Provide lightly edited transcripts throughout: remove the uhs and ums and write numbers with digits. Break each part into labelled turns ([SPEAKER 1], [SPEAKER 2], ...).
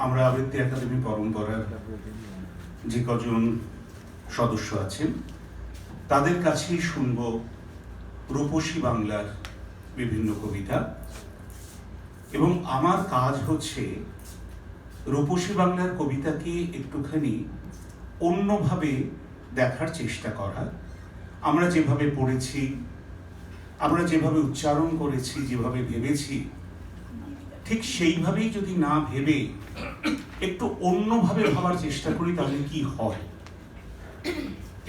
[SPEAKER 1] আমরা আবৃত্তি একাডেমি পরম্পরার যে কজন সদস্য আছেন তাদের কাছেই শুনব রূপসী বাংলার বিভিন্ন কবিতা, এবং আমার কাজ হচ্ছে রূপসী বাংলার কবিতাকে একটুখানি অন্যভাবে দেখার চেষ্টা করা। আমরা যেভাবে পড়েছি, আমরা যেভাবে উচ্চারণ করেছি, যেভাবে ভেবেছি, ঠিক সেইভাবেই যদি না ভেবে একটু অন্যভাবে ভাবার চেষ্টা করি তাহলে কি হয়।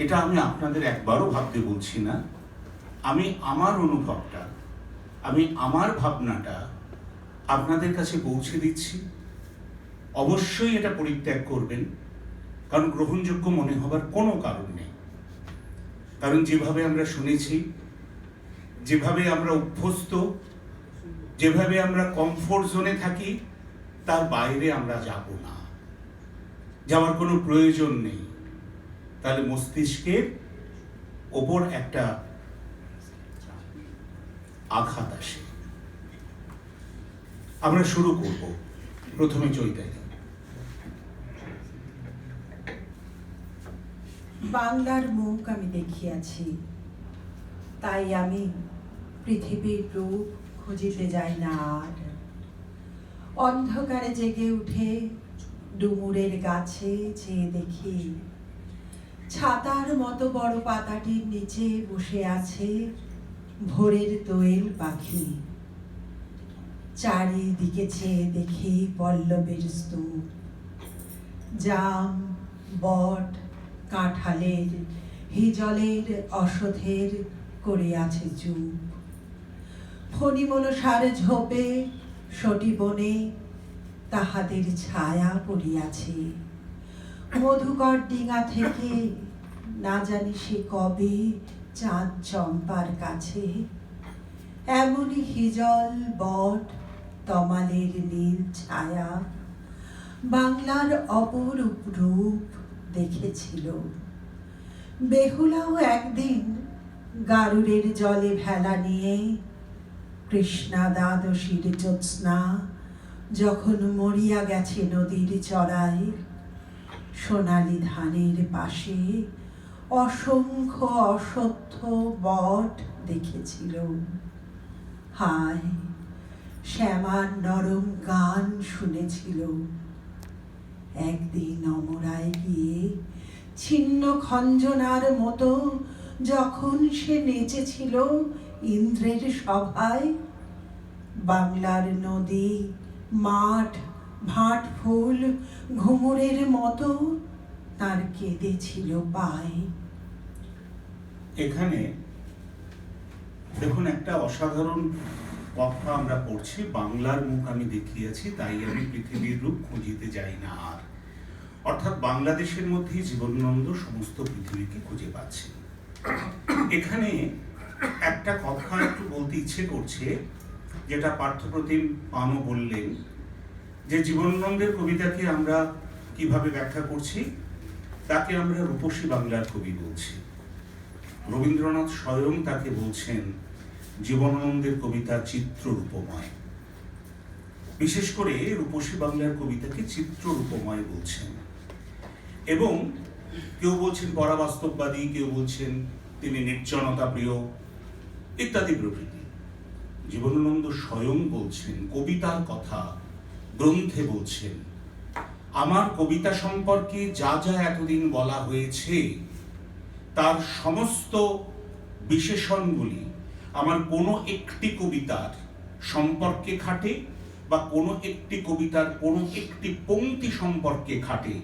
[SPEAKER 1] এটা আমি আপনাদের একবারও ভাবতে বলছি না, আমি আমার অনুভবটা, আমি আমার ভাবনাটা আপনাদের কাছে পৌঁছে দিচ্ছি। অবশ্যই এটা পরিত্যাগ করবেন, কারণ গ্রহণযোগ্য মনে হবার কোনো কারণ নেই। কারণ যেভাবে আমরা শুনেছি, যেভাবে আমরা অভ্যস্ত, যেভাবে আমরা কমফোর্ট জোনে থাকি, তার বাইরে আমরা যাব না, যাওয়ার কোনো প্রয়োজন নেই। তাহলে মস্তিষ্কের ওপর একটা আঘাত আসে। আমরা শুরু করব প্রথমে চৈতালি।
[SPEAKER 2] বাংলার মুখ আমি দেখিয়াছি, তাই আমি পৃথিবীর রূপ খুঁজিতে যাই না আর। অন্ধকারে জেগে উঠে ডুমুরের গাছে চেয়ে দেখি, ছাতার মতো বড় পাতাটির নিচে বসে আছে ভোরের দোয়েল পাখি। চারিদিকে চেয়ে দেখি পল্লবের স্তূপ, জাম, বট, কাঁঠালের, হিজলের, অশ্বথের করে আছে চুপ। ফণিমনসার ঝোপে সটি বনে তাহাদের ছায়া পড়িয়াছে। মধুকর ডিঙা থেকে না জানি সে কবে চাঁদ চম্পার কাছে এমনই হিজল, বট, তমালের নীল ছায়া বাংলার অপরূপ রূপ দেখেছিল। বেহুলাও একদিন গারুড়ের জলে ভেলা নিয়ে কৃষ্ণা দ্বাদশীর জ্যোৎস্না যখন মরিয়া গেছে নদীর চড়ায়, সোনালি ধানের পাশে অসংখ্য অশ্বত্থ বট দেখেছিল। হায়, শ্যামার নরম গান শুনেছিল। একদিন অমরায় গিয়ে ছিন্ন খঞ্জনার মতো যখন সে নেচেছিল ইন্দ্রের সভায়, বাংলার নদী, মাঠ, ভাট ফুল ঘুঙুরের মতো তার কেঁদেছিল পায়।
[SPEAKER 1] এখানে দেখুন, একটা অসাধারণ কথা আমরা পড়ছি, বাংলার মুখ আমি দেখিয়াছি, তাই আমি পৃথিবীর রূপ খুঁজিতে যাই না আর। অর্থাৎ বাংলাদেশের মধ্যেই জীবনানন্দ সমস্ত পৃথিবীকে খুঁজে পাচ্ছে। এখানে একটা কথা একটু বলতে ইচ্ছে করছে, যেটা পার্থপ্রতিম পানও বললেন, যে জীবনানন্দের কবিতাকে আমরা কিভাবে ব্যাখ্যা করছি, তাকে আমরা রূপসী বাংলার কবি বলছি। রবীন্দ্রনাথ স্বয়ং তাকে বলছেন জীবনানন্দের কবিতা চিত্ররূপময়। বিশেষ করে রূপসী বাংলার কবিতাকে চিত্ররূপময় বলছেন, এবং কেউ বলছেন পরাবাস্তববাদী, কেউ বলছেন তিনি নির্জনতা প্রিয় ইত্যাদি প্রভৃতি। জীবনানন্দ স্বয়ং বলছেন, কবিতার কথা গ্রন্থে বলছেন, আমার কবিতা সম্পর্কে যা যা এতদিন বলা হয়েছে তার সমস্ত বিশেষণগুলি আমার কোনো একটি কবিতার সম্পর্কে খাটে, বা কোনো একটি কবিতার কোনো একটি পংক্তি সম্পর্কে খাটে,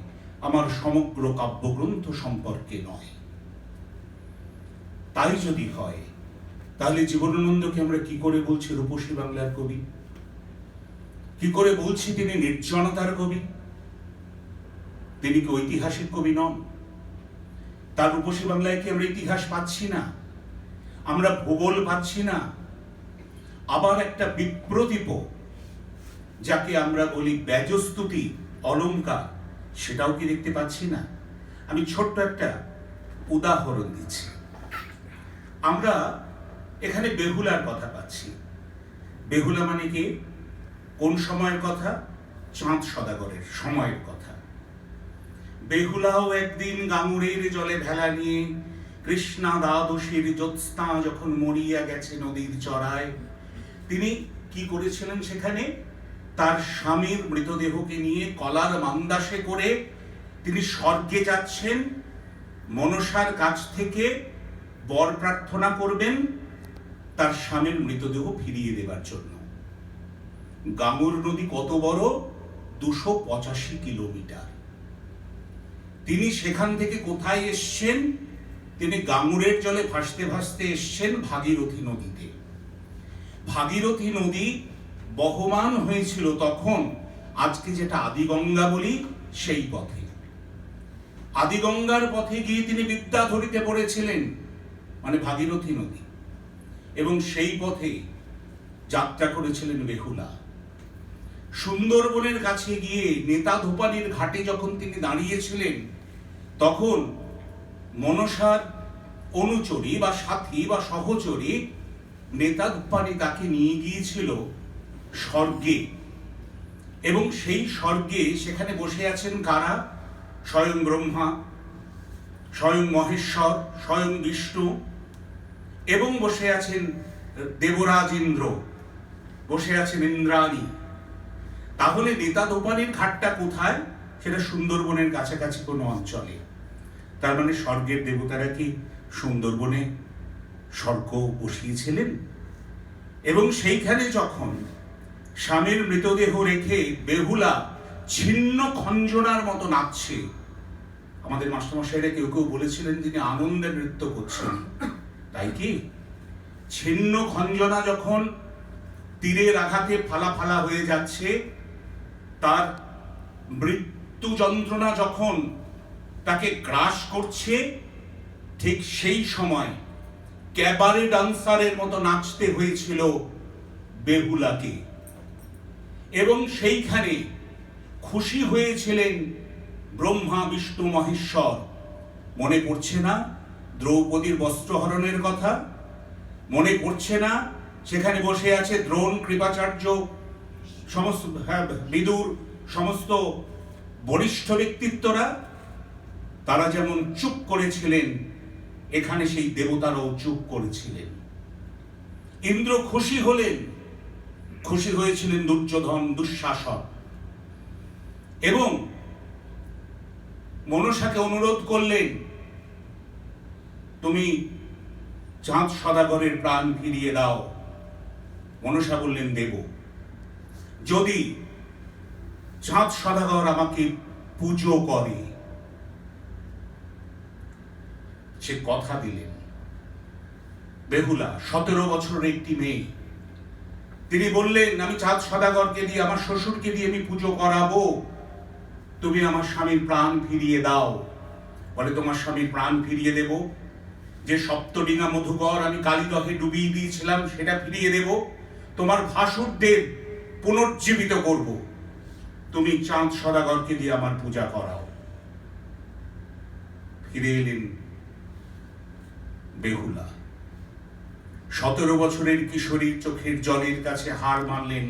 [SPEAKER 1] আমার সমগ্র কাব্যগ্রন্থ সম্পর্কে নয়। তাই যদি হয়, তাহলে জীবনানন্দকে আমরা কি করে বলছি রূপসী বাংলার কবি? কি করে বলছি তিনি নির্জনতার কবি? তিনি কি ঐতিহাসিক কবি নন? তার রূপসী বাংলায় কি আমরা ইতিহাস পাচ্ছি না? আমরা ভূগোল পাচ্ছি না? আবার একটা বিপ্রতীপ, যাকে আমরা বলি ব্যজস্তুতি অলঙ্কার, সেটাও কি দেখতে পাচ্ছি না? আমি ছোট্ট একটা উদাহরণ দিচ্ছি। আমরা এখানে বেহুলার কথা পাচ্ছি। বেহুলা মানে কি? কোন সময়ের কথা? চাঁদ সদাগরের সময়ের কথা। বেহুলাও একদিন গাঙুরের জলে ভেলা নিয়ে কৃষ্ণা দ্বাদশীর জ্যোৎস্না যখন মরিয়া গেছে নদীর চড়ায়, তিনি কি করেছিলেন? সেখানে তার স্বামীর মৃতদেহকে নিয়ে কলার মান্দাসে করে তিনি স্বর্গে যাচ্ছেন, মনসার কাছ থেকে বর প্রার্থনা করবেন তার স্বামীর মৃতদেহ ফিরিয়ে দেবার জন্য। গাঙুর নদী কত বড়? 285 কিলোমিটার। তিনি সেখান থেকে কোথায় এসছেন? তিনি গাঙুরের জলে ভাসতে ভাসতে এসছেন ভাগীরথী নদীতে। ভাগীরথী নদী বহমান হয়েছিল তখন আজকে যেটা আদিগঙ্গা বলি সেই পথে। আদিগঙ্গার পথে গিয়ে তিনি বিদ্যা ধরিতে পড়েছিলেন, মানে ভাগীরথী নদী, এবং সেই পথে যাত্রা করেছিলেন বেহুলা। সুন্দরবনের কাছে গিয়ে নেতা ধোপানির ঘাটে যখন তিনি দাঁড়িয়েছিলেন, তখন মনসার অনুচরী বা সাথী বা সহচরী নেতা ধোপানি তাকে নিয়ে গিয়েছিল স্বর্গে, এবং সেই স্বর্গে সেখানে বসে আছেন কারা? স্বয়ং ব্রহ্মা, স্বয়ং মহেশ্বর, স্বয়ং বিষ্ণু, এবং বসে আছেন দেবরাজ ইন্দ্র, বসে আছেন ইন্দ্রাণী। তাহলে নেতা দোপানির ঘাটটা কোথায়? সেটা সুন্দরবনের কাছাকাছি কোনো অঞ্চলে। তার মানে স্বর্গের দেবতারা কি সুন্দরবনে স্বর্গ বসিয়েছিলেন? এবং সেইখানে যখন স্বামীর মৃতদেহ রেখে বেহুলা ছিন্ন খঞ্জনার মতো নাচছে, আমাদের মাস্টারমশাইরা কেউ কেউ বলেছিলেন তিনি আনন্দে নৃত্য করছেন, তাই কি? ছিন্ন খঞ্জনা যখন তীরের আঘাতে ফালা ফালা হয়ে যাচ্ছে, তার মৃত্যু যন্ত্রণা যখন তাকে গ্রাস করছে, ঠিক সেই সময় ক্যাবারে ডান্সারের মতো নাচতে হয়েছিল বেহুলাকে। এবং সেইখানে খুশি হয়েছিলেন ব্রহ্মা, বিষ্ণু, মহেশ্বর। মনে পড়ছে না দ্রৌপদীর বস্ত্রহরণের কথা? মনে পড়ছে না সেখানে বসে আছে দ্রোণ, কৃপাচার্য, সমস্ত বিদুর, সমস্ত বরিষ্ঠ ব্যক্তিত্বরা? তারা যেমন চুপ করেছিলেন, এখানে সেই দেবতারাও চুপ করেছিলেন। ইন্দ্র খুশি হলেন, খুশি হয়েছিলেন দুর্যোধন, দুঃশাসন, এবং মনসাকে অনুরোধ করলেন, তুমি চাঁদ সদাগরের প্রাণ ফিরিয়ে দাও। মনসা বললেন, দেব, যদি চাঁদ সদাগর আমাকে পুজো করে। সে কথা দিলেন। বেহুলা 17 বছরের একটি মেয়ে, তিনি বললেন, আমি চাঁদ সদাগরকে দিয়ে, আমার শ্বশুরকে দিয়ে আমি পুজো করাবো, তুমি আমার স্বামীর প্রাণ ফিরিয়ে দাও। বলে, তোমার স্বামীর প্রাণ ফিরিয়ে দেব, যে সপ্তডিঙা মধুকর আমি কালীদহে ডুবিয়ে দিয়েছিলাম সেটা ফিরিয়ে দেব, তোমার ভাসুরদের পুনর্জীবিত করব, তুমি চাঁদ সদাগরকে দিয়ে আমার পূজা করাও। ফিরে এলেন বেহুলা। 17 বছরের কিশোরীর চোখের জলের কাছে হার মানলেন,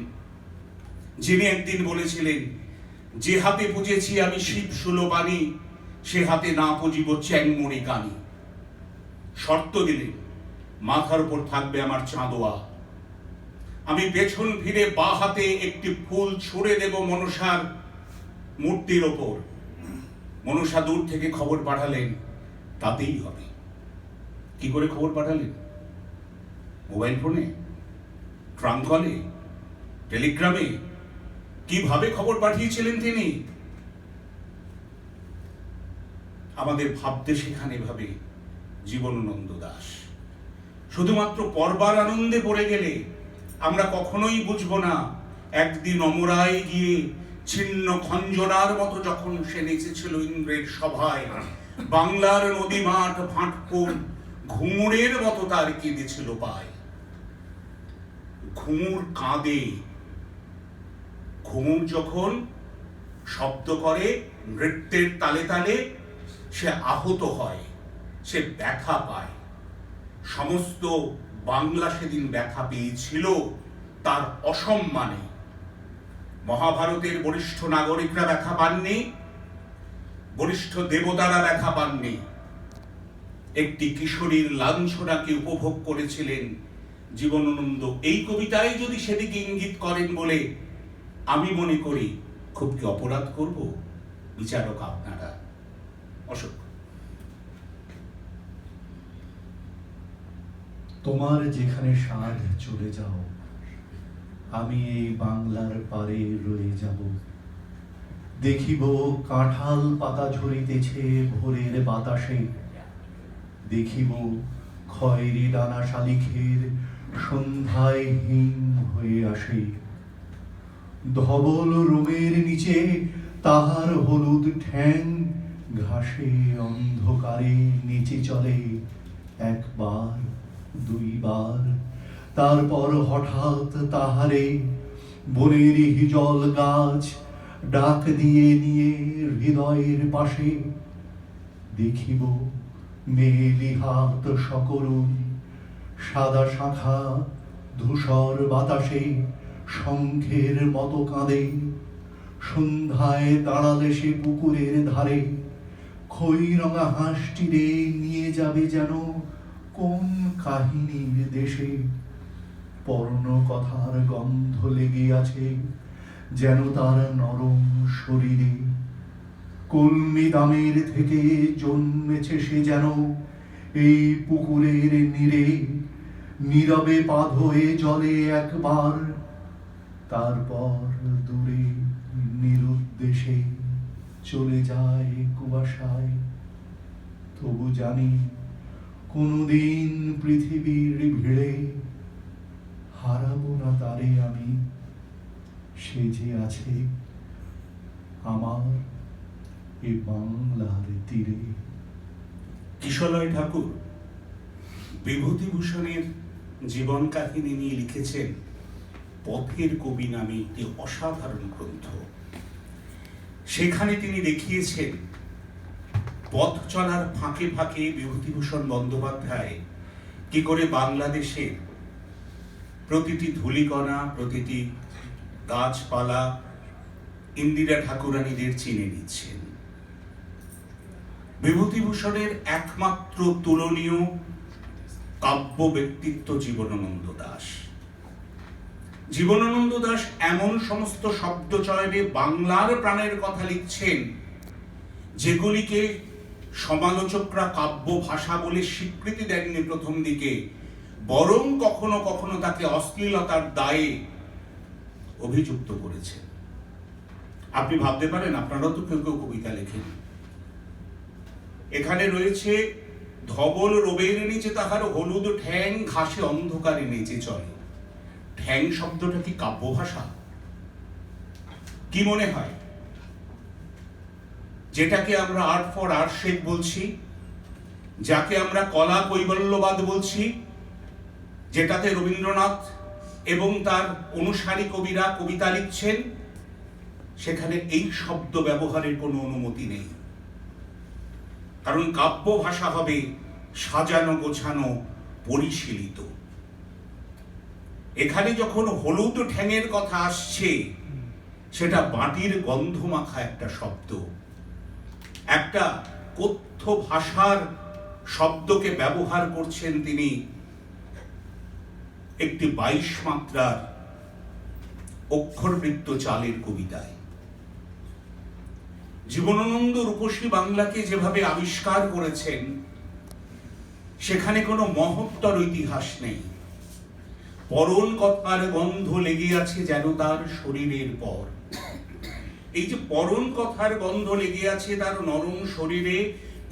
[SPEAKER 1] যিনি একদিন বলেছিলেন, যে হাতে পুজেছি আমি শিব সুলবানি, সে হাতে না পুজিব চ্যাংমণি কানি। শর্ত দিলেন, মাথার উপর থাকবে আমার চাঁদোয়া, আমি পেছন ফিরে বা হাতে একটি ফুল ছুঁড়ে দেব মনসার মূর্তির ওপর। মনসা দূর থেকে খবর পাঠালেন, তাতেই হবে। কি করে খবর পাঠালেন? মোবাইল ফোনে, ট্রাঙ্ক কলে, টেলিগ্রামে? কিভাবে খবর পাঠিয়েছিলেন তিনি? আমাদের ভাবতে শেখান এভাবে জীবনানন্দ দাশ। শুধুমাত্র পড়বার আনন্দে পড়ে গেলে আমরা কখনোই বুঝবো না, একদিন অমরায় গিয়ে ছিন্ন খঞ্জনার মতো যখন সে নেচেছিল ইন্দ্রের সভায়, বাংলার নদী মাঠ ভাটপুর ঘুঙুরের মতো তার কেঁদেছিল পায়। ঘুঙুর কাঁদে, ঘুঙুর যখন শব্দ করে নৃত্যের তালে তালে, সে আহত হয়, সে ব্যথা পায়। সমস্ত বাংলা সেদিন ব্যথা পেয়েছিল তার অসম্মানে। মহাভারতের বরিষ্ঠ নাগরিকরা ব্যথা পাননি, বরিষ্ঠ দেবতারা ব্যথা পাননি। একটি কিশোরীর লাঞ্ছনাকে উপভোগ করেছিলেন জীবনানন্দ। এই কবিতায় যদি সেদিকে ইঙ্গিত করেন বলে আমি মনে করি, খুব কি অপরাধ করব? বিচারক আপনারা। অশোক।
[SPEAKER 3] তোমার যেখানে সাধ চলে যাও, আমি এই বাংলার পারে রয়ে যাব। দেখিব কাঁঠাল পাতা ঝরিতেছে ভোরের বাতাসে, দেখিব খয়েরি দানা শালিখের সন্ধ্যায় হিম হয়ে আসে। ধবল রোমের নিচে তাহার হলুদ ঠ্যাং ঘাসে অন্ধকারে নিচে চলে একবার দুইবার, তারপর হঠাৎ তাহারে বনের হিজল গাছ ডাক দিয়ে নিয়ে হৃদয়ের পাশে। দেখিব মেলি হাত সকরুণ, সাদা শাখা ধূসর বাতাসে শঙ্খের মতো কাঁদে। সন্ধ্যায় দাঁড়ালে সে পুকুরের ধারে, খই রঙা হাঁসটিরে নিয়ে যাবে যেন কোন কাহিনীর দেশে। পর্ণ কথার গন্ধ লেগে আছে যেন তার নরম শরীরে। কলমি দামের থেকে জন্মেছে সে যেন এই পুকুরের নীরে। নীরবে পা ধোয়ে জলে একবার, তারপর দূরে নিরুদ্দেশে চলে যায় কুয়াশায়। তবু জানি কোনদিন পৃথিবীর ভিড়ে হারাবো না তারে আমি। সে যে আছে আমার এ বাংলার তীরে।
[SPEAKER 1] কিশলয় ঠাকুর বিভূতিভূষণের জীবন কাহিনী নিয়ে লিখেছেন পথের কবি নামে একটি অসাধারণ গ্রন্থ। সেখানে তিনি দেখিয়েছেন পথ চলার ফাঁকে ফাঁকে বিভূতিভূষণ বন্দ্যোপাধ্যায় কি করে বাংলাদেশের প্রতিটি ধূলিকণা, প্রতিটি গাছপালা ইন্দিরা ঠাকুরানীদের চিনে নিচ্ছেন। বিভূতিভূষণের একমাত্র তুলনীয় কাব্য ব্যক্তিত্ব জীবনানন্দ দাশ। জীবনানন্দ দাশ এমন সমস্ত শব্দ চয়নে বাংলার প্রাণের কথা লিখছেন যেগুলিকে সমালোচকরা কাব্য ভাষা বলে স্বীকৃতি দেননি প্রথম দিকে, বরং কখনো কখনো তাকে অশ্লীলতার দায়ে অভিযুক্ত করেছেন। আপনি ভাবতে পারেন, আপনারাও তো কেউ কেউ কবিতা লেখেন। এখানে রয়েছে ধবল রোমের নিচে তাহার হলুদ ঠ্যাং ঘাসে অন্ধকারে নেচে চলে। ঠ্যাং শব্দটা কি কাব্য ভাষা? কি মনে হয়? যেটাকে আমরা আর্ট ফর আর্ট শেক বলছি, যাকে আমরা কলা কৈবল্যবাদ বলছি, যেটাতে রবীন্দ্রনাথ এবং তার অনুসারী কবিরা কবিতা লিখছেন, সেখানে এই শব্দ ব্যবহারের কোনো অনুমতি নেই। কারণ কাব্য ভাষা হবে সাজানো, গোছানো, পরিশীলিত। এখানে যখন হলুদ ঠ্যাঙের কথা আসছে, সেটা মাটির গন্ধ মাখা একটা শব্দ, একটা কথ্য ভাষার শব্দকে ব্যবহার করছেন তিনি একটি 22 মাত্রার অক্ষরবৃত্ত চালের কবিতায়। জীবনানন্দ রূপসী বাংলাকে যেভাবে আবিষ্কার করেছেন, সেখানে কোনো মহত্তর ইতিহাস নেই। পরন কথার গন্ধ লেগে আছে যেন তার শরীরের পর। এই যে পরন কথার গন্ধ লেগে আছে তার নরম শরীরে,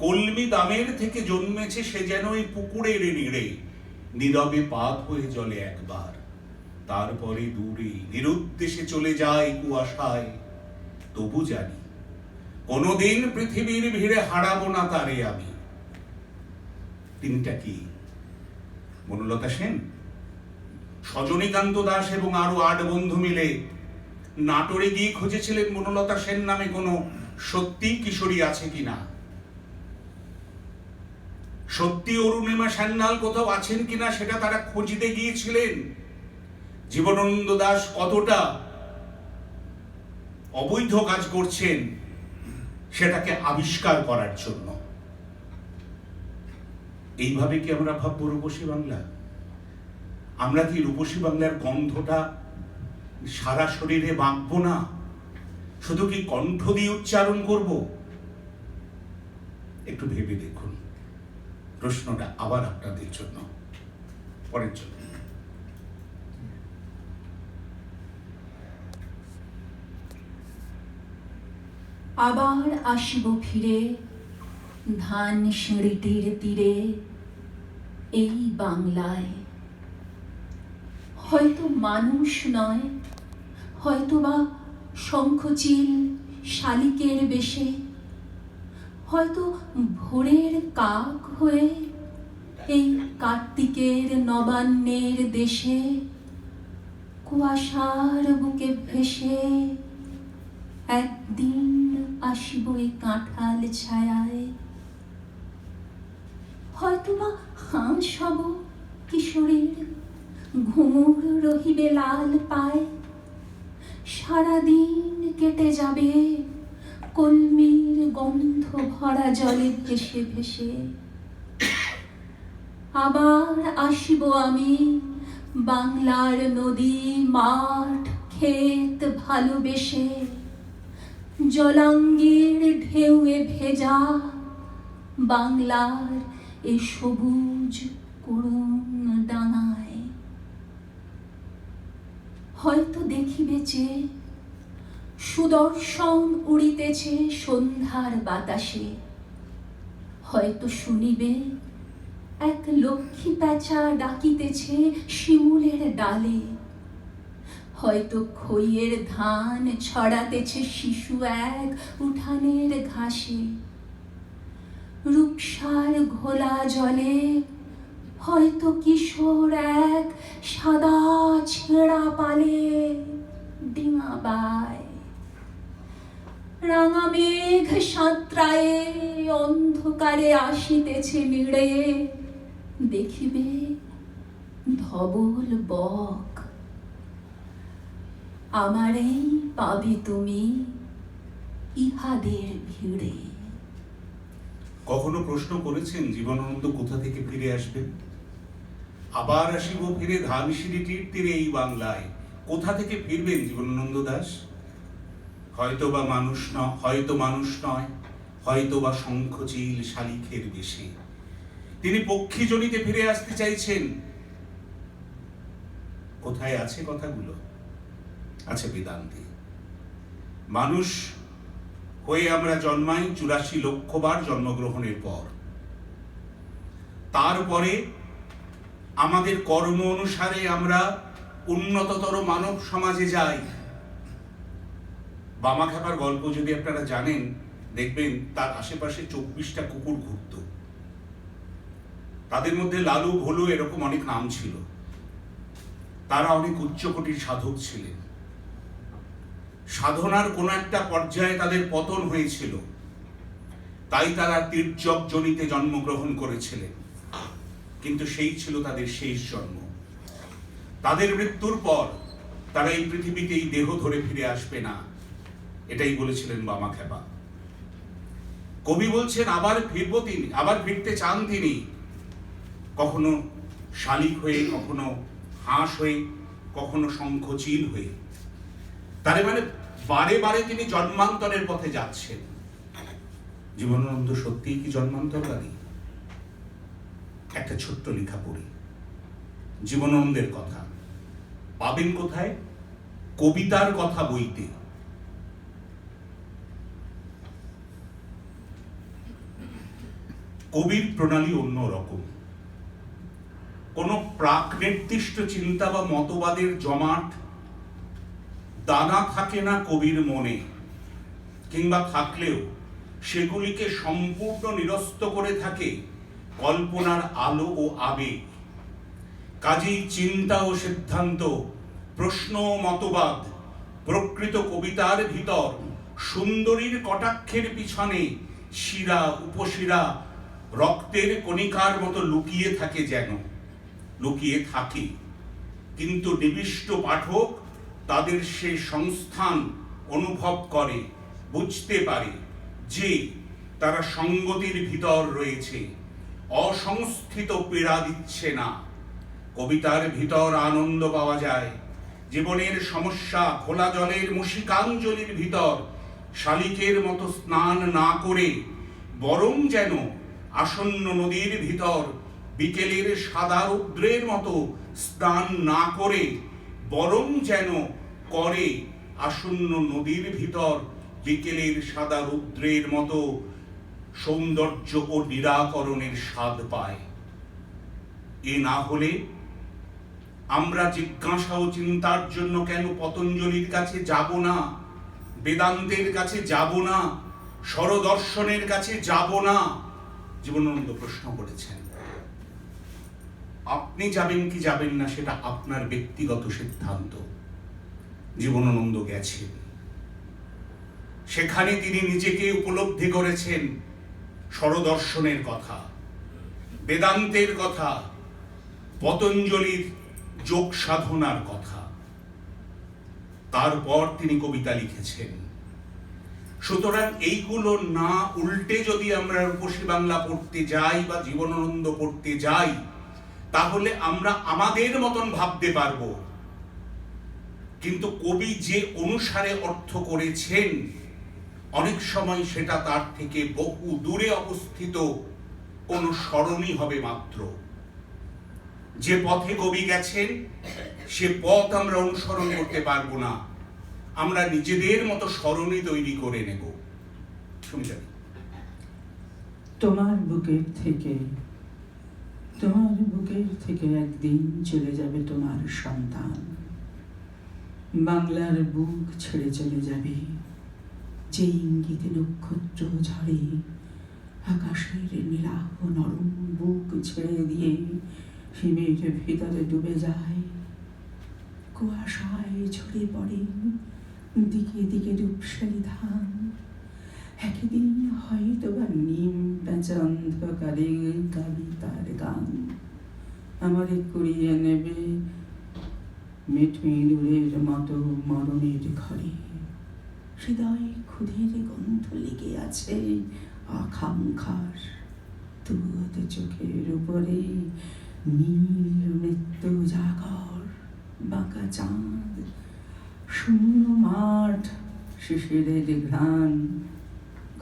[SPEAKER 1] কলমি দামের থেকে জন্মেছে সে যেন এই পুকুরের নীড়ে। নীরবে পাত হয়ে জলে একবার, তারপরে দূরে নিরুদ্দেশে চলে যায় কুয়াশায়। তবু জানি কোনদিন পৃথিবীর ভিড়ে হারাবো না তারে আমি। তিনটা কি? বনলতা সেন, সজনীকান্ত দাস এবং আরো 8 বন্ধু মিলে নাটোরে গিয়ে খুঁজেছিলেন বনলতা সেন নামে কোনো সত্যি কিশোরী আছে কিনা, সত্যি অরুণিমা সান্যাল কোথাও আছেন কিনা সেটা তারা খুঁজতে গিয়েছিলেন। জীবনানন্দ দাশ কতটা অবৈধ কাজ করছেন সেটাকে আবিষ্কার করার জন্য। এইভাবে কি আমরা ভাববো রূপসী বাংলা? আমরা কি রূপসী বাংলার গন্ধটা সারা শরীরে বাঁকবো না, শুধু কি কণ্ঠ দিয়ে উচ্চারণ করব? একটু ভেবে দেখুন। প্রশ্নটা আবার আপনাদের জন্য, পরের জন্য।
[SPEAKER 4] আবার আসিব ফিরে ধান সিঁড়িটির তীরে, এই বাংলায়। হয়তো মানুষ নয়, হয়তো বা শঙ্খচিল শালিকের বেশে, হয়তো ভোরের কাক হয়ে এই কার্তিকের নবান্নের দেশে কুয়াশার বুকে ভেসে একদিন আসিব এই কাঁঠাল ছায়ায়। হয়তো বা হাঁস হব কিশোরীর, ঘুঙুর রহিবে লাল পায়, সারাদিন কেটে যাবে কলমির গন্ধ ভরা জলে ভেসে ভেসে। আবার আসিব আমি বাংলার নদী মাঠ ক্ষেত ভালোবেসে, জলাঙ্গির ঢেউয়ে ভেজা বাংলার এ সবুজ করুণ ডাঙায়। হয়তো দেখিবে যে সুদর্শন উড়িতেছে সন্ধ্যার বাতাসে, হয়তো শুনিবে এক লক্ষ্মী প্যাঁচা ডাকিতেছে শিমুলের ডালে, হয়তো খইয়ের ধান ছড়াতেছে শিশু এক উঠানের ঘাসে। রূপসার ঘোলা জলে হয়তো কিশোর এক সাদা ছেঁড়া পালে ডিঙা বায়। রাঙা মেঘ সাঁতরায়ে অন্ধকারে আসিতেছে নিড়ে, দেখিবে ধবল বক। আমারেই পাবে তুমি ইহাদের ভিড়ে।
[SPEAKER 1] কখনো প্রশ্ন করেছেন জীবনানন্দ কোথা থেকে ফিরে আসবেন? আবার আসিব ফিরে ধান সিঁড়িটির তীরে এই বাংলায়, কোথা থেকে ফিরবেন জীবনানন্দ দাস? হয়তো বা মানুষ নয়, হয়তো বা শঙ্খচিল শালিখের বেশে তিনি পক্ষীজনিতে ফিরে আসতে চাইছেন। কোথায় আছে কথাগুলো? আছে বেদান্তে। মানুষ হয়ে আমরা জন্মাই 84 লক্ষবার জন্মগ্রহণের পর। তারপরে আমাদের কর্ম অনুসারে আমরা উন্নততর মানব সমাজে যাই। বামাখ্যাপার গল্প যদি আপনারা জানেন, দেখবেন তার আশেপাশে 24টা কুকুর ঘুরত। তাদের মধ্যে লালু, ভোলু এরকম অনেক নাম ছিল। তারা অনেক উচ্চকোটির সাধক ছিলেন। সাধনার কোন একটা পর্যায়ে তাদের পতন হয়েছিল, তাই তারা তির্যক জনিতে জন্মগ্রহণ করেছিলেন। কিন্তু সেই ছিল তাদের শেষ জন্ম। তাদের মৃত্যুর পর তারা এই পৃথিবীতে এই দেহ ধরে ফিরে আসবে না, এটাই বলেছিলেন বামাখ্যাপা। কবি বলছেন আবার ফিরবো তিনি, আবার ফিরতে চান তিনি, কখনো শালিক হয়ে, কখনো হাঁস হয়ে, কখনো শঙ্খচিল হয়ে। তার মানে বারে বারে তিনি জন্মান্তরের পথে যাচ্ছেন। জীবনানন্দ সত্যিই কি জন্মান্তরকারী? একটা ছোট্ট লেখা পড়ি জীবনানন্দের কথা। পাবেন কোথায়? কবিতার কথা বইতে। কবির প্রণালী অন্যরকম। কোন প্রাক নির্দিষ্ট চিন্তা বা মতবাদের জমাট দানা থাকে না কবির মনে, কিংবা থাকলেও সেগুলিকে সম্পূর্ণ নিরস্ত করে থাকে কল্পনার আলো ও আবেগ। কাজেই চিন্তা ও সিদ্ধান্ত, প্রশ্ন ও মতবাদ প্রকৃত কবিতার ভিতর সুন্দরীর কটাক্ষের পিছনে শিরা উপশিরা রক্তের কণিকার মতো লুকিয়ে থাকে, যেন লুকিয়ে থাকে। কিন্তু নিবিষ্ট পাঠক তাদের সে সংস্থান ও অনুভব করে, বুঝতে পারে যে তারা সঙ্গতির ভিতর রয়েছে, অসংস্থিত পীড়া দিচ্ছে না। কবিতার ভিতর আনন্দ পাওয়া যায়। জীবনের সমস্যা ঘোলা জলের মুশিকাঞ্জলির ভিতর শালিকের মতো স্নান না করে বরং যেন আসন্ন নদীর ভিতর বিকেলের সাদা রৌদ্রের মতো স্নান না করে বরং যেন করে আসন্ন নদীর ভিতর বিকেলের সাদা রৌদ্রের মতো সৌন্দর্য ও নিরাকরণের স্বাদ পায়। এ না হলে আমরা জিজ্ঞাসা ও চিন্তার জন্য কেন পতঞ্জলির কাছে যাব না, বেদান্তের কাছে যাব না, স্বরদর্শনের কাছে যাব না? জীবনানন্দ প্রশ্ন করেছেন। আপনি যাবেন কি যাবেন না সেটা আপনার ব্যক্তিগত সিদ্ধান্ত। জীবনানন্দ গেছেন, সেখানে তিনি নিজেকে উপলব্ধি করেছেন স্বরদর্শনের কথা, বেদান্তের কথা, পতঞ্জলির যোগ সাধনার কথা। তারপর তিনি কবিতা লিখেছেন। সুতরাং এইগুলো না উল্টে যদি আমরা রূপসী বাংলা পড়তে যাই বা জীবনানন্দ পড়তে যাই, তাহলে আমরা আমাদের মতন ভাবতে পারবো। কিন্তু কবি যে অনুসারে অর্থ করেছেন অনেক সময় সেটা তার থেকে বহু দূরে অবস্থিত কোন স্মরণই হবে মাত্র। যে পথে কবি গেছেন সে পথ আমরা অনুসরণ করতে পারবো না, আমরা নিজেদের মতো স্মরণই তৈরি করে নেব। শুনে যাবি।
[SPEAKER 5] তোমার বুকের থেকে একদিন চলে যাবে তোমার সন্তান। বাংলার বুক ছেড়ে চলে যাবে, যে ইঙ্গিতে নক্ষত্র ঝরে আকাশের নীলাভ নরম বুক ছেড়ে দিয়ে হিমের ভিতরে ডুবে যায়। কুয়াশায় ঝরে পড়ে দিকে দিকে রূপসারি ধান। একদিন হয়তো বা নিম প্যাঁচা অন্ধকারে গাবি তার গান। আমারে কুড়িয়ে নেবে মেঠুইনুরের মতো মরণের ঘরে। হৃদয় ক্ষুধের গন্ধ লেগে আছে আকাঙ্ক্ষার। তুদ চোখের উপরে নীল মৃত্যু জাগর। বাঁকা চাঁদ, শূন্য মাঠ, শিশিরের ঘ্রাণ।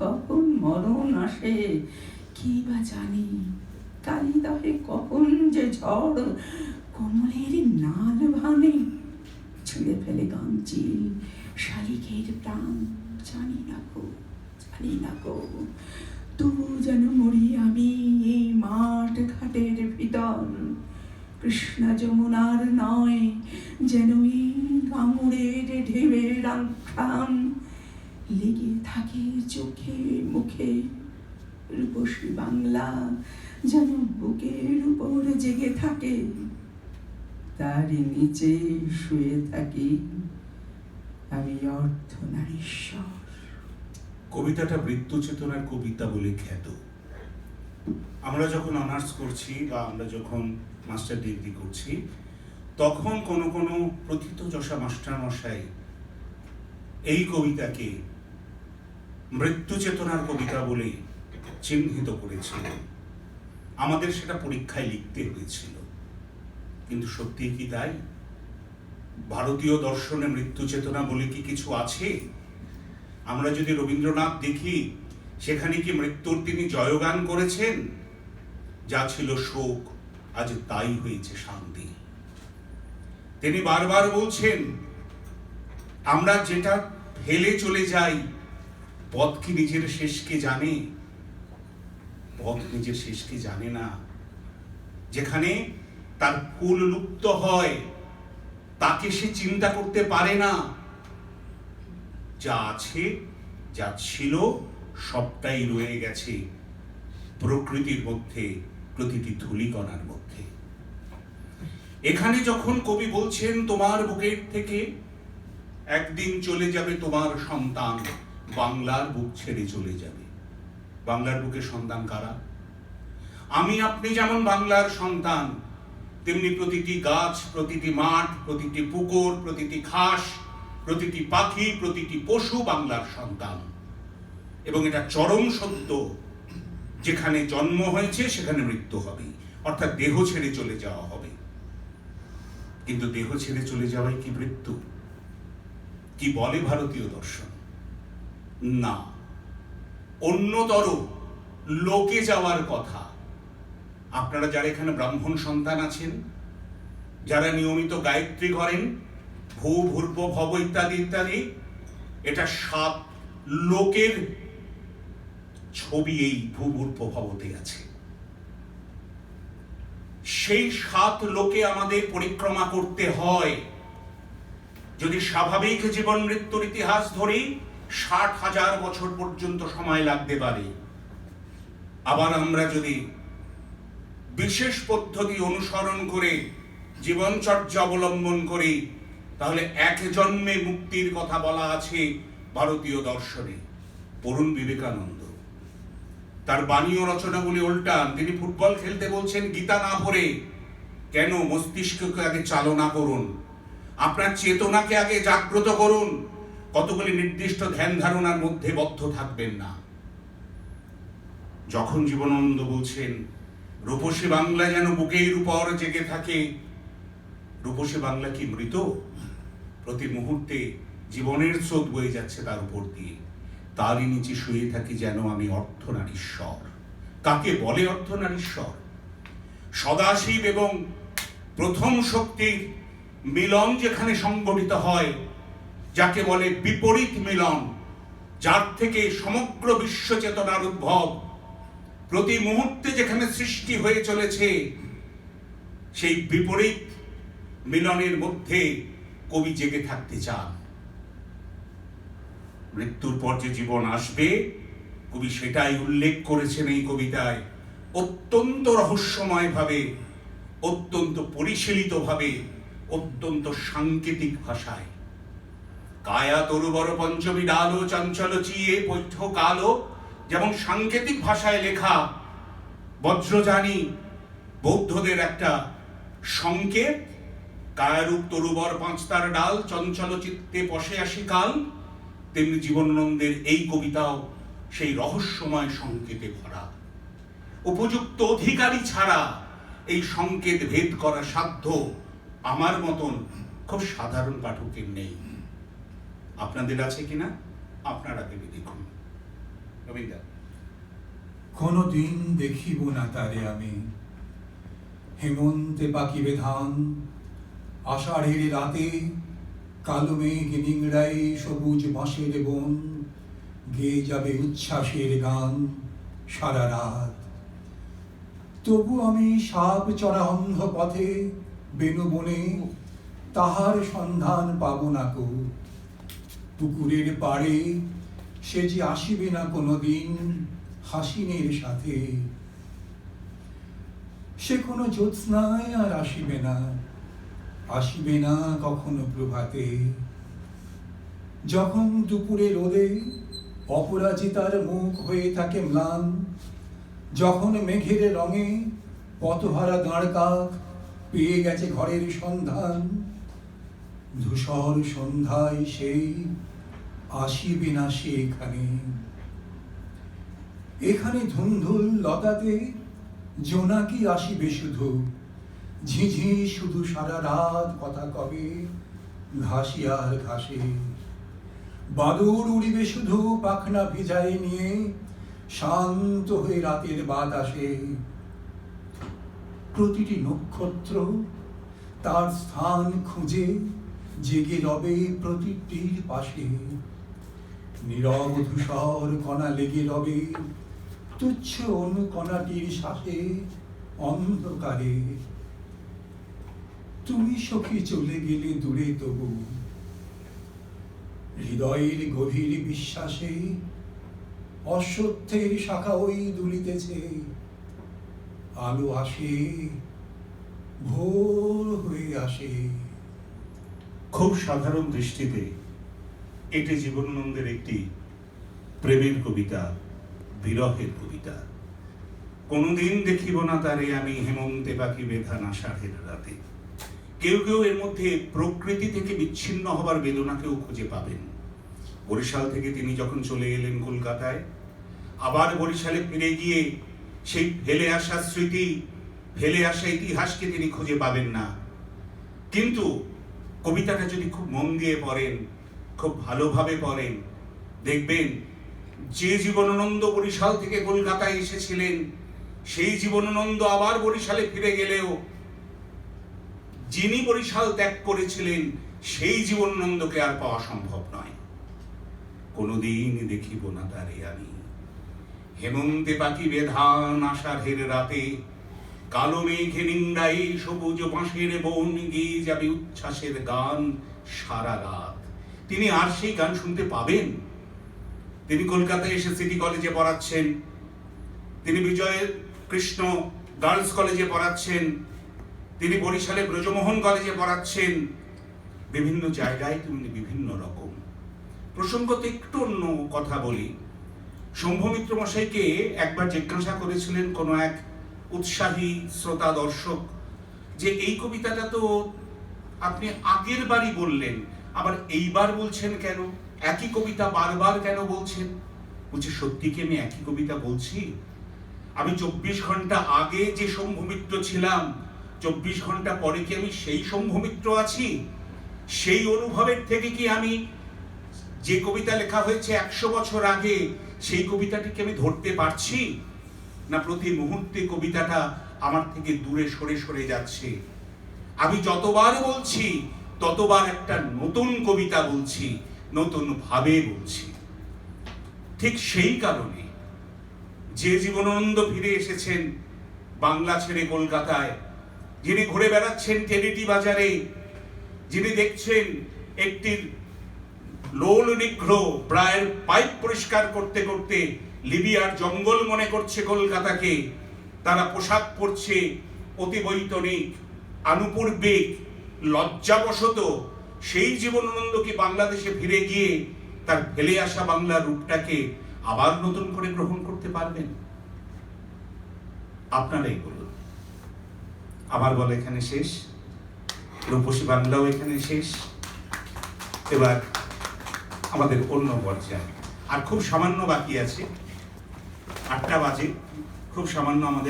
[SPEAKER 5] কখন মরণ আসে কি বা জানি, কালিদহে কখন যে ঝড় কমলের নাল ভানে। ছুঁড়ে ফেলে গামচিল শালিকের প্রাণ। জানি না গো তবু যেন মরি আমি এই মাঠ ঘাটের ভিতর। কৃষ্ণা যমুনার নয় যেন এই আঙুরের ঢেউয়ের আখ্যান। লেগে থাকে চোখে মুখে রূপসী বাংলা যেন বুকের উপর জেগে থাকে। তারই নিচে শুয়ে থাকি আমি অর্ধনারীশ্বর।
[SPEAKER 1] কবিতাটা মৃত্যু চেতনার কবিতা বলে খ্যাত। আমরা যখন অনার্স করছি বা আমরা যখন মাস্টার ডিগ্রি করছি, তখন কোনো কোনো প্রথিতযশা মাস্টারমশাই এই কবিতাকে মৃত্যু চেতনার কবিতা বলে চিহ্নিত করেছিলেন। আমাদের সেটা পরীক্ষায় লিখতে হয়েছিল। কিন্তু সত্যি কি তাই? ভারতীয় দর্শনে মৃত্যু চেতনা বলে কি কিছু আছে? আমরা যদি রবীন্দ্রনাথ দেখি, সেখানে কি মৃত্যুর তিনি জয়গান করেছেন? যা ছিল শোক আজ তাই হয়েছে শান্তি। তিনি বারবার বলছেন, আমরা যেটা ফেলে চলে যাই, পথ কি নিজের শেষকে জানে? পথ নিজের শেষকে জানে না। যেখানে তার ফুল লুপ্ত হয় তাকে সে চিন্তা করতে পারে না। যা আছে, যা ছিল, সবটাই রয়ে গেছে প্রকৃতির মধ্যে, প্রতিটি ধূলিকণার মধ্যে। এখানে যখন কবি বলছেন তোমার বুকের থেকে একদিন চলে যাবে তোমার সন্তান, বাংলার বুক ছেড়ে চলে যাবে। বাংলার বুকে সন্তান কারা? আমি আপনি যেমন বাংলার সন্তান, তেমনি প্রতিটি গাছ, প্রতিটি মাঠ, প্রতিটি পুকুর, প্রতিটি ঘাস, প্রতিটি পাখি, প্রতিটি পশু বাংলার সন্তান। এবং এটা চরম সত্য, যেখানে জন্ম হয়েছে সেখানে মৃত্যু হবে, অর্থাৎ দেহ ছেড়ে চলে যাওয়া হবে। কিন্তু দেহ ছেড়ে চলে যাওয়াই কি মৃত্যু? কি বলে ভারতীয় দর্শন? না, অন্যতর লোকে যাওয়ার কথা। আপনারা যারা এখানে ব্রাহ্মণ সন্তান আছেন, যারা নিয়মিত গায়ত্রী করেন, ভূ ভূর্ভ ভব ইত্যাদি ইত্যাদি, এটা 7 লোকের ছবি এই ভূ ভূর্ভ ভবতে আছে। সেই 7 লোকে আমাদের পরিক্রমা করতে হয়। যদি স্বাভাবিক জীবন মৃত্যুর ইতিহাস ধরি, 60,000 বছর পর্যন্ত সময় লাগতে পারে। আবার আমরা যদি বিশেষ পদ্ধতি অনুসরণ করে জীবনচর্যা অবলম্বন করি, তাহলে 1 জন্মে মুক্তির কথা বলা আছে ভারতীয় দর্শনে। পড়ুন বিবেকানন্দ, তার বাণী ও রচনাগুলি উল্টান। তিনি ফুটবল খেলতে বলছেন গীতা না পড়ে। কেন? মস্তিষ্ককে আগে চালনা করুন, আপনার চেতনাকে আগে জাগ্রত করুন, কতগুলি নির্দিষ্ট ধ্যান ধারণার মধ্যে বদ্ধ থাকবেন না। যখন জীবনানন্দ বলছেন রূপসী বাংলা যেন বুকের উপর জেগে থাকে, রূপসী বাংলা কি মৃত? প্রতি মুহূর্তে জীবনের স্রোত বয়ে যাচ্ছে তার উপর দিয়ে। তারই নিচে শুয়ে থাকি যেন আমি অর্থনারীশ্বর। কাকে বলে অর্থনারীশ্বর? সদাশিব এবং প্রথম শক্তির মিলন যেখানে সংগঠিত হয়, যাকে বলে বিপরীত মিলন, যার থেকে সমগ্র বিশ্ব চেতনার উদ্ভব, প্রতি মুহূর্তে যেখানে সৃষ্টি হয়ে চলেছে, সেই বিপরীত মিলনের মধ্যে কবি জেগে থাকতে চান। মৃত্যুর পর যে জীবন আসবে, কবি সেটাই উল্লেখ করেছেন এই কবিতায়, অত্যন্ত রহস্যময় ভাবে, অত্যন্ত পরিশীলিত ভাবে, অত্যন্ত সাংকেতিক ভাষায়। কায়া তরুবর পঞ্চমী ডালো চঞ্চল চিয়ে পৈঠ্য কালো, যেমন সাংকেতিক ভাষায় লেখা বজ্রযানী বৌদ্ধদের একটা সংকেত। কায়ারূপ তরুবর 5 তার ডাল, চঞ্চল চিত্তে পশে আসি কাল, তেমনি জীবনানন্দের এই কবিতাও সেই রহস্যময় সংকেতে ভরা। উপযুক্ত অধিকারী ছাড়া এই সংকেত ভেদ করা সাধ্য আমার মতন খুব সাধারণ পাঠকের নেই। আপনাদের আছে কিনা? আপনারা ভেবে দেখুন। রবীন্দ্র,
[SPEAKER 6] কোনদিন দেখিব না তারে আমি, হেমন্তে পাকিবে ধান, আষাঢ়ের রাতে কালো মেঘ নিংড়াই সবুজ বাঁশের বন, গেয়ে যাবে উচ্ছ্বাসের গান সারা রাত। তবু আমি সাপ চড়া অন্ধ পথে বেনু বনে, তাহার সন্ধান পাব না কো। পুকুরের পাড়ে সে যে আসিবে না কোনোদিন হাসিনের সাথে, সে কোনো জ্যোৎস্নায় আর আসিবে না, আসিবে না কখনো প্রভাতে। যখন দুপুরে রোদে অপরাজিতার মুখ হয়ে থাকে ম্লান, যখন মেঘের রঙে পথহারা দাঁড় কাক পেয়ে গেছে ঘরের সন্ধান, ধূসর সন্ধ্যায় সেই আসিবে না সে এখানে। এখানে ধুন্ধুল লতাতে জোনাকি আসিবে শুধু, ঝিঝি শুধু সারা রাত কথা কবে ঘাসি আর ঘাসে। বাদুড় উড়িবে শুধু পাখনা ভিজায় নিয়ে, শান্ত হয়ে রাতের বাতাসে। প্রতিটি নক্ষত্র তার স্থান খুঁজে জেগে রবে প্রতিটির পাশে। নীরব ধূসর কণা লেগে রবে তুচ্ছ অনুকণাটির শ্বাসে অন্ধকারে। তুমি সখী চলে গেলে দূরে, তবু হৃদয়ের গভীর বিশ্বাসে অশ্বত্থের শাখা ওই দুলিতেছে। আলো আসে, ভোর হয়ে আসে।
[SPEAKER 1] খুব সাধারণ দৃষ্টিতে এটি জীবনানন্দের একটি প্রেমের কবিতা, বিরহের কবিতা। কোনদিন দেখিব না তারে আমি, হেমন্তে পাকিবে ধান আষাঢ়ের রাতে। কেউ কেউ এর মধ্যে প্রকৃতি থেকে বিচ্ছিন্ন হবার বেদনাকেও খুঁজে পাবেন। বরিশাল থেকে তিনি যখন চলে এলেন কলকাতায়, আবার বরিশালে ফিরে গিয়ে সেই ফেলে আসা স্মৃতি, ফেলে আসা ইতিহাসকে তিনি খুঁজে পাবেন না। কিন্তু কবিতাটা যদি খুব মন দিয়ে পড়েন, খুব ভালোভাবে পড়েন, দেখবেন যে জীবনানন্দ বরিশাল থেকে কলকাতায় এসেছিলেন, সেই জীবনানন্দ আবার বরিশালে ফিরে গেলেও যিনি বরিশাল ত্যাগ করেছিলেন সেই জীবনানন্দকে আর পাওয়া সম্ভব নয়। কোনোদিন দেখিব না তারে আমি, হেমন্তে পাকিবে ধান আষাঢ়ের রাতে, কালো মেঘে নিন্দাই সবুজ বাঁশের বন, গিয়ে যাবে উচ্ছ্বাসের গান সারা রাত। তিনি আর সেই গান শুনতে পাবেন? তিনি কলকাতায় এসে সিটি কলেজে পড়াচ্ছেন, তিনি বিজয় কৃষ্ণ গার্লস কলেজে পড়াচ্ছেন, তিনি বরিশালে ব্রজমোহন কলেজে পড়াচ্ছেন, বিভিন্ন জায়গায় তিনি বিভিন্ন রকম। প্রসঙ্গত একটু অন্য কথা বলি, শম্ভু মিত্র মশাইকে একবার জিজ্ঞাসা করেছিলেন কোনো এক উৎসাহী শ্রোতা দর্শক যে এই কবিতাটা তো আপনি আগের বারই বললেন, আবার এইবার বলছেন কেন? একই কবিতা বারবার কেন বলছেন? বলছে, সত্যি কি আমি একই কবিতা বলছি? আমি 24 ঘন্টা আগে যে শম্ভু মিত্র ছিলাম, 24 ঘন্টা পরে কি আমি সেই শম্ভু মিত্র আছি? সেই অনুভবের থেকে কি আমি যে কবিতা লেখা হয়েছে 100 বছর আগে, সেই কবিতাটিকে আমি ধরতে পারছি? না প্রতি মুহূর্তে কবিতাটা আমার থেকে দূরে সরে সরে যাচ্ছে? আমি যতবার বলছি ততবার একটা নতুন কবিতা বলছি, নতুন ভাবে বলছি। ঠিক সেই কারণে যে জীবনানন্দ ফিরে এসেছেন বাংলা ছেড়ে কলকাতায়, যিনি ঘুরে বেড়াচ্ছেন টেরিটি বাজারে, যিনি দেখছেন একটি লোল নিগ্রহ প্রায় পাইপ পরিষ্কার করতে করতে লিবিয়ার জঙ্গল মনে করছে কলকাতাকে, তারা পোশাক পরছে অতি বৈতনিক, আনুপূর্বিক, লজ্জাবশত, সেই জীবনানন্দ কি বাংলাদেশে ফিরে গিয়ে তার ফেলে আসা বাংলা রূপটাকে আবার নতুন করে গ্রহণ করতে পারবেন? আপনারাই বলুন। আমার বলা এখানে শেষ, রূপসী বাংলাও এখানে শেষ। এবার আমাদের অন্য পর্যায়ে আর খুব সামান্য বাকি আছে, 8টা বাজে, খুব সামান্য আমাদের